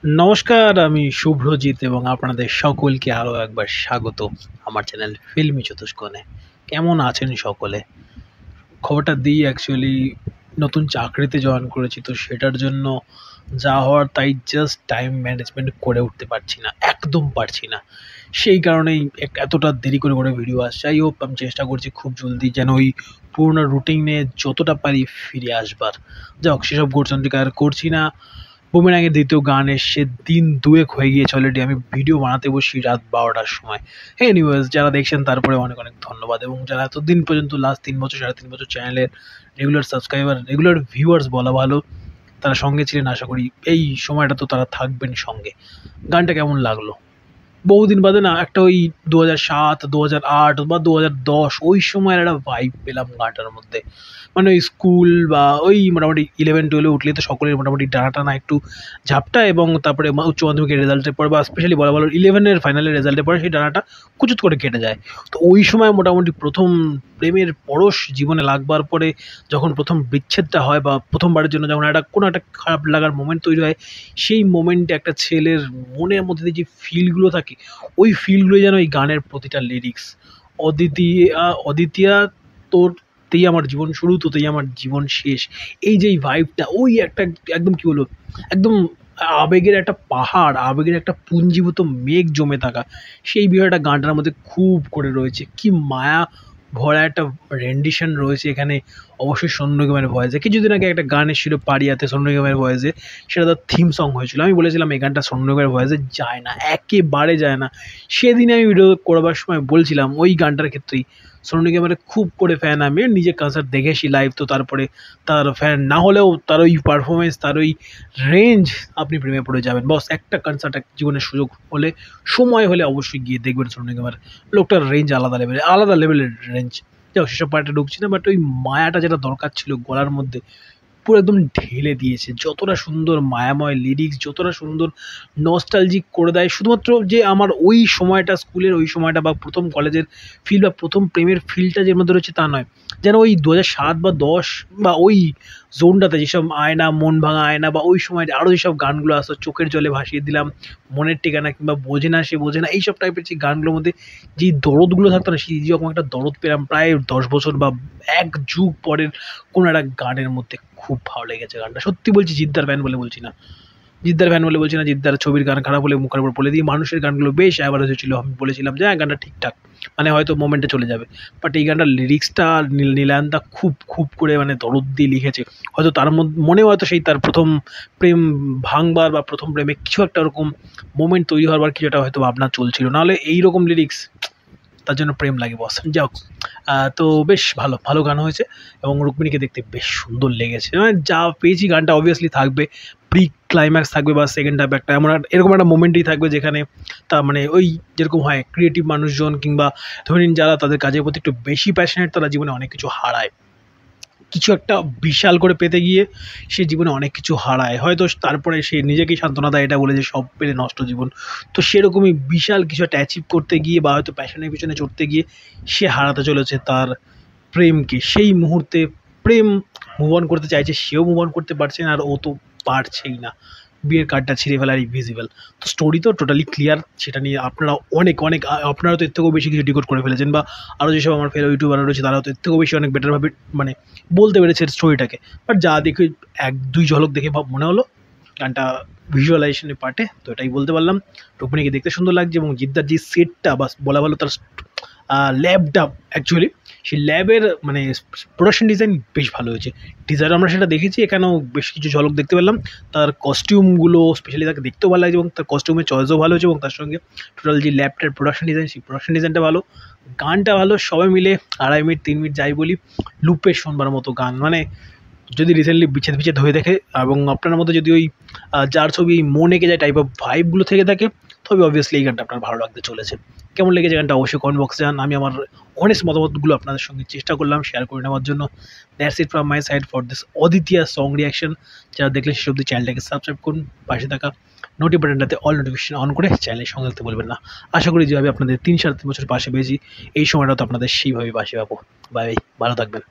নমস্কার, আমি শুভ্রজিৎ এবং আপনাদের সকলকে আরও একবার স্বাগত আমার চ্যানেল ফিল্মি চতুষ্কোণে। কেমন আছেন সকলে? খবরটা দিই, অ্যাকচুয়ালি নতুন চাকরিতে জয়েন করেছি, তো সেটার জন্য যা হওয়ার তাই, জাস্ট টাইম ম্যানেজমেন্ট করে উঠতে পারছি না, একদম পারছি না। সেই কারণেই এতটা দেরি করে করে ভিডিও আসছে। যাই হোক, আমি চেষ্টা করছি খুব জলদি যেন ওই পুরোনো রুটিনে যতটা পারি ফিরে আসবার। যাই হোক, সেসব গোরচন্দ্রিকা আর করছি না। বুমেরাংয়ের দ্বিতীয় গান এসছে, দিন দুয়েক হয়ে গিয়েছে অলরেডি। আমি ভিডিও বানাতে বসি রাত 12টার সময়। এনিওয়েজ, যারা দেখছেন তারপরে অনেক অনেক ধন্যবাদ, এবং যারা এতদিন পর্যন্ত লাস্ট 3 বছর 3.5 বছর চ্যানেলের রেগুলার সাবস্ক্রাইবার, রেগুলার ভিউয়ার্স বলা ভালো, তারা সঙ্গে ছিলেন, আশা করি এই সময়টা তো তারা থাকবেন সঙ্গে। গানটা কেমন লাগলো? বহুদিন বাদে না একটা ওই 2007, 2008 বা 2010 ওই সময়ের একটা ভাইব পেলাম গানটার মধ্যে। মানে ওই স্কুল বা ওই মোটামুটি 11-12 উঠলেই তো সকলের মোটামুটি ডানা টানা একটু ঝাপটায়, এবং তারপরে উচ্চ মাধ্যমিকের রেজাল্টের পর বা স্পেশালি বলা ভালো 11-এর ফাইনালের রেজাল্টের পরে সেই ডানাটা কুচুত করে কেটে যায়। তো ওই সময় মোটামুটি প্রথম প্রেমের পরশ জীবনে লাগবার পরে যখন প্রথম বিচ্ছেদটা হয় বা প্রথমবারের জন্য যখন কোনো একটা খারাপ লাগার মোমেন্ট তৈরি হয়, সেই মোমেন্টে একটা ছেলের মনের মধ্যে দিয়ে যে ফিলগুলো থাকে, ওই ফিলগুলো যেন এই গানের প্রতিটা লিরিক্স। অদ্বিতীয়া তোর তেই আমার জীবন শুরু, তোতেই আমার জীবন শেষ, এই যে এই ভাইবটা, ওই একটা একদম কি বলবো, একদম আবেগের একটা পাহাড়, আবেগের একটা পুঞ্জীভূত মেঘ জমে থাকা, সেই বিষয়টা গানটার মধ্যে খুব করে রয়েছে। কি মায়া ভরা একটা রেন্ডিশন রয়েছে এখানে, অবশ্যই সোনু নিগমের ভয়েসে। কিছুদিন আগে একটা গান এসেছিল পারিয়াতে সোনু নিগমের ভয়েসে, সেটা তার থিম সং হয়েছিল। আমি বলেছিলাম এই গানটা সোনু নিগমের ভয়েসে যায় না, একেবারে যায় না। সেদিনে আমি ভিডিও করবার সময় বলছিলাম ওই গানটার ক্ষেত্রেই সোনু নিগমের খুব করে ফ্যান আমি, নিজে কনসার্ট দেখেছি লাইভ, তো তারপরে তার ফ্যান না হলেও তার ওই পারফরমেন্স, তার ওই রেঞ্জ, আপনি প্রেমে পড়ে যাবেন। বস একটা কনসার্ট জীবনের সুযোগ হলে, সময় হলে অবশ্যই গিয়ে দেখবেন সোনু নিগমের। লোকটার রেঞ্জ আলাদা লেভেলের রেঞ্জ। যাও, সেসব পার্টে ঢুকছি না, বাট ওই মায়াটা যেটা দরকার ছিল গলার মধ্যে, পুরো একদম ঢেলে দিয়েছে। যতটা সুন্দর মায়াময় লিরিক্স, যতটা সুন্দর নস্টালজিক করে দেয়, শুধুমাত্র যে আমার ওই সময়টা, স্কুলের ওই সময়টা বা প্রথম কলেজের ফিল বা প্রথম প্রেমের ফিলটা যে মধ্যে রয়েছে তা নয়, যেন ওই 2007 বা 10 বা ওই জোনটাতে যেসব আয়না, মন ভাঙা আয়না, বা ওই সময় আরও যেসব গানগুলো আসতো, চোখের জলে ভাসিয়ে দিলাম, মনের ঠিকানা, কিংবা বোঝে না সে বোঝে না, এইসব টাইপের যে গানগুলোর মধ্যে যেই দরদগুলো থাকতো না, সেই যেরকম একটা দরদ পেলাম প্রায় 10 বছর বা এক যুগ পরের কোনো একটা গানের মধ্যে। খুব ভালো লেগেছে গানটা, সত্যি বলছি। জিদ্দার ফ্যান বলে বলছি না, জিদ্দার ছবির গান খারাপ হলে মুখের উপর বলে দিই, মানুষের গানগুলো বেশ অ্যাভারেজ হয়েছিল। আমি বলেছিলাম যে হ্যাঁ, গানটা ঠিকঠাক, মানে হয়তো মোমেন্টে চলে যাবে। বাট এই গানটার লিরিক্সটা নীলায়নদা খুব খুব করে মানে দরদ দিয়ে লিখেছে। হয়তো তার মনে হয়তো সেই তার প্রথম প্রেম ভাঙবার বা প্রথম প্রেমে কিছু একটা ওরকম মোমেন্ট তৈরি হওয়ার কিছু একটা হয়তো ভাবনা চলছিল, নাহলে এইরকম লিরিক্স, তার জন্য প্রেম লাগে বস। যাই হোক, তো বেশ ভালো ভালো গান হয়েছে, এবং রুক্মিণীকে দেখতে বেশ সুন্দর লেগেছে। মানে যা পেয়েছি, গানটা অবভিয়াসলি থাকবে, প্রি ক্লাইম্যাক্স থাকবে বা সেকেন্ড হাফ একটা এরকম একটা মোমেন্টই থাকবে, যেখানে তা মানে ওই যেরকম হয় ক্রিয়েটিভ মানুষজন, কিংবা ধরেন যারা তাদের কাজের প্রতি একটু বেশি প্যাশনেট, তারা জীবনে অনেক কিছু হারায়। কিছু একটা বিশাল করে পেতে গিয়ে সে জীবনে অনেক কিছু হারায়, হয়তো তারপরে সে নিজেকেই সান্ত্বনা দেয় এটা বলে যে সব পেলে নষ্ট জীবন। তো সেরকমই বিশাল কিছু একটা অ্যাচিভ করতে গিয়ে বা হয়তো প্যাশনের পিছনে চড়তে গিয়ে সে হারাতে চলেছে তার প্রেমকে। সেই মুহূর্তে প্রেম মুভ অন করতে চাইছে, সেও মুভ অন করতে পারছে না, আর ও তো পারছেই না, বিয়ের কার্ডটা ছিঁড়ে ফেলার ইনভিজিবল। তো স্টোরি তো টোটালি ক্লিয়ার, সেটা নিয়ে আপনারা অনেক অনেক আপনারা তো এর থেকেও বেশি কিছু ডিকোড করে ফেলেছেন, বা আরও যেসব আমার ফেলো ইউটিউবার রয়েছে তারাও তো এর থেকেও বেশি অনেক বেটারভাবে মানে বলতে পেরেছে স্টোরিটাকে। বাট যা দেখে 1-2 ঝলক দেখে মনে হলো গানটা ভিজুয়ালাইজেশনের পার্টে, তো এটাই বলতে পারলাম। রুক্মিণীকে দেখতে সুন্দর লাগছে, এবং জিদ্দার যে সেটটা বা বলা ভালো তার ল্যাবটা, অ্যাকচুয়ালি সেই ল্যাবের মানে প্রোডাকশন ডিজাইন বেশ ভালো হয়েছে। টিজার আমরা সেটা দেখেছি, এখানেও বেশ কিছু ঝলক দেখতে পেলাম। তার কস্টিউমগুলো স্পেশালি তাকে দেখতেও ভালো লাগছে, এবং তার কস্টিউমের চয়েসও ভালো হয়েছে, এবং তার সঙ্গে টোটাল যে ল্যাবটার প্রোডাকশন ডিজাইন, সেই প্রোডাকশন ডিজাইনটা ভালো, গানটা ভালো। সবাই মিলে 2.5 মিনিট 3 মিনিট যাই বলি, লুপে শোনবার মতো গান। মানে যদি রিসেন্টলি বিচ্ছেদ হয়ে থাকে, এবং আপনার মধ্যে যদি ওই যার ছবি মন এঁকে যায় টাইপ অফ ভাইবগুলো থেকে থাকে, তবে অবভিয়াসলি এই গানটা আপনার ভালো লাগতে চলেছে। কেমন লেগেছে গানটা অবশ্যই কমেন্ট বক্সে জানান। আমি আমার অনেস্ট মতামতগুলো আপনাদের সঙ্গে চেষ্টা করলাম শেয়ার করে নেওয়ার জন্য। That's it from my side for this অদ্বিতীয়া সং রিয়াকশন। যারা দেখলে সেসব অব্দি চ্যানেলটাকে সাবস্ক্রাইব করুন, পাশে থাকা নোটি বাটনটাতে অল নোটিফিকেশন অন করে চ্যানেলের সঙ্গে থাকতে বলবেন না। আশা করি যেভাবে আপনাদের 3-3.5 বছর পাশে পেয়েছি, এই সময়টা তো আপনাদের সেইভাবেই পাশে পাবো। বাই, ভালো থাকবেন।